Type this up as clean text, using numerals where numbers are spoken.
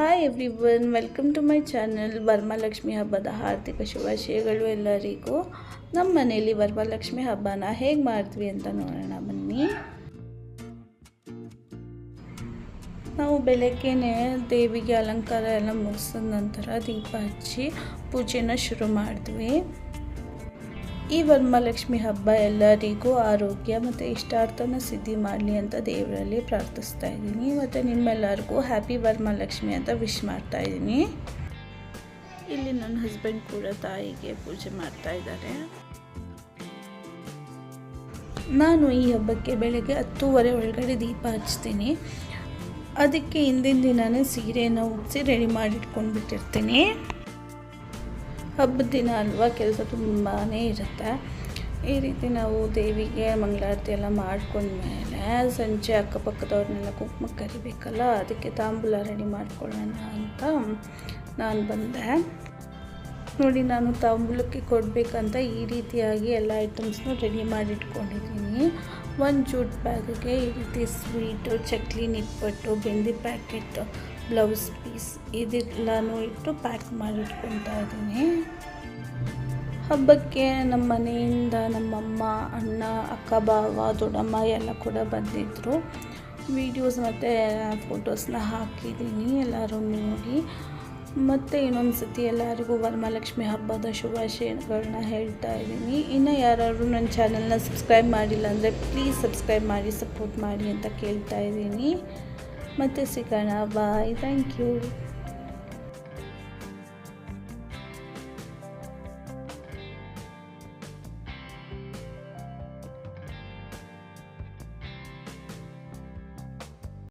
Hi everyone, welcome to my channel. Varamahalakshmi ಹಬ್ಬದ ಹಾರ್ದಿಕ ಶುಭಾಶಯಗಳು ಎಲ್ಲರಿಗೂ. ನಮ್ಮ ಮನೆಯಲ್ಲಿ ವರಮಹಾಲಕ್ಷ್ಮಿ ಹಬ್ಬನ ಹೇಗೆ ಮಾಡ್ತೀವಿ ಅಂತ ನೋಡೋಣ ಬನ್ನಿ. ನಾವು ಬೆಳಗ್ಗೆನೇ ದೇವಿಗೆ ಅಲಂಕಾರ ಎಲ್ಲ ಮುಗಿಸಿದ ನಂತರ ದೀಪ ಹಚ್ಚಿ ಪೂಜೆನ ಶುರು ಮಾಡಿದ್ವಿ. ಈ ವರಮಹಾಲಕ್ಷ್ಮಿ ಹಬ್ಬ ಎಲ್ಲರಿಗೂ ಆರೋಗ್ಯ ಮತ್ತು ಇಷ್ಟಾರ್ಥನ ಸಿದ್ಧಿ ಮಾಡಲಿ ಅಂತ ದೇವರಲ್ಲಿ ಪ್ರಾರ್ಥಿಸ್ತಾ ಇದ್ದೀನಿ. ಮತ್ತು ನಿಮ್ಮೆಲ್ಲರಿಗೂ ಹ್ಯಾಪಿ ವರಮಹಾಲಕ್ಷ್ಮಿ ಅಂತ ವಿಶ್ ಮಾಡ್ತಾ ಇದ್ದೀನಿ. ಇಲ್ಲಿ ನನ್ನ ಹಸ್ಬೆಂಡ್ ಕೂಡ ತಾಯಿಗೆ ಪೂಜೆ ಮಾಡ್ತಾ ಇದ್ದಾರೆ. ನಾನು ಈ ಹಬ್ಬಕ್ಕೆ ಬೆಳಗ್ಗೆ 10:30 ಒಳಗಡೆ ದೀಪ ಹಚ್ತೀನಿ. ಅದಕ್ಕೆ ಹಿಂದಿನ ದಿನವೇ ಸೀರೆನ ಉಡಿಸಿ ರೆಡಿ ಮಾಡಿಟ್ಕೊಂಡ್ಬಿಟ್ಟಿರ್ತೀನಿ. ಹಬ್ಬದ ದಿನ ಅಲ್ವಾ, ಕೆಲಸ ತುಂಬಾ ಇರುತ್ತೆ. ಈ ರೀತಿ ನಾವು ದೇವಿಗೆ ಮಂಗಳಾರತಿ ಎಲ್ಲ ಮಾಡ್ಕೊಂಡ್ಮೇಲೆ ಸಂಜೆ ಅಕ್ಕಪಕ್ಕದವ್ರನ್ನೆಲ್ಲ ಕುಂಕುಮಕ್ಕೆ ಕರಿಬೇಕಲ್ಲ, ಅದಕ್ಕೆ ತಾಂಬೂಲ ರೆಡಿ ಮಾಡ್ಕೊಳ್ಳೋಣ ಅಂತ ನಾನು ಬಂದೆ. ನೋಡಿ, ನಾನು ತಾಂಬೂಲಕ್ಕೆ ಕೊಡಬೇಕಂತ ಈ ರೀತಿಯಾಗಿ ಎಲ್ಲ ಐಟಮ್ಸ್ನೂ ರೆಡಿ ಮಾಡಿಟ್ಕೊಂಡಿದ್ದೀನಿ. ಒಂದು ಜೂಟ್ ಬ್ಯಾಗಿಗೆ ಈ ರೀತಿ ಸ್ವೀಟು, ಚಕ್ಲಿ, ನಿಪ್ಪಟ್ಟು, ಬೆಂದಿ ಪ್ಯಾಕೆಟ್, ಬ್ಲೌಸ್ ಪೀಸ್ ಇದೆಲ್ಲನೂ ಇಟ್ಟು ಪ್ಯಾಕ್ ಮಾಡಿಟ್ಕೊತಾ ಇದ್ದೀನಿ. ಹಬ್ಬಕ್ಕೆ ನಮ್ಮ ಮನೆಯಿಂದ ನಮ್ಮಮ್ಮ, ಅಣ್ಣ, ಅಕ್ಕ, ಬಾವ, ದೊಡ್ಡಮ್ಮ ಎಲ್ಲ ಕೂಡ ಬಂದಿದ್ದರು. ವೀಡಿಯೋಸ್ ಮತ್ತು ಫೋಟೋಸ್ನ ಹಾಕಿದ್ದೀನಿ, ಎಲ್ಲರೂ ನೋಡಿ. ಮತ್ತು ಇನ್ನೊಂದು ಸತಿ ಎಲ್ಲರಿಗೂ ವರಮಹಾಲಕ್ಷ್ಮಿ ಹಬ್ಬದ ಶುಭಾಶಯಗಳನ್ನ ಹೇಳ್ತಾ ಇದ್ದೀನಿ. ಇನ್ನು ಯಾರಾದರೂ ನನ್ನ ಚಾನಲ್ನ ಸಬ್ಸ್ಕ್ರೈಬ್ ಮಾಡಿಲ್ಲ ಅಂದರೆ ಪ್ಲೀಸ್ ಸಬ್ಸ್ಕ್ರೈಬ್ ಮಾಡಿ, ಸಪೋರ್ಟ್ ಮಾಡಿ ಅಂತ ಕೇಳ್ತಾ ಇದ್ದೀನಿ. ಮತ್ತೆ ಸಿಗೋಣ. ಬಾಯ್. Thank you.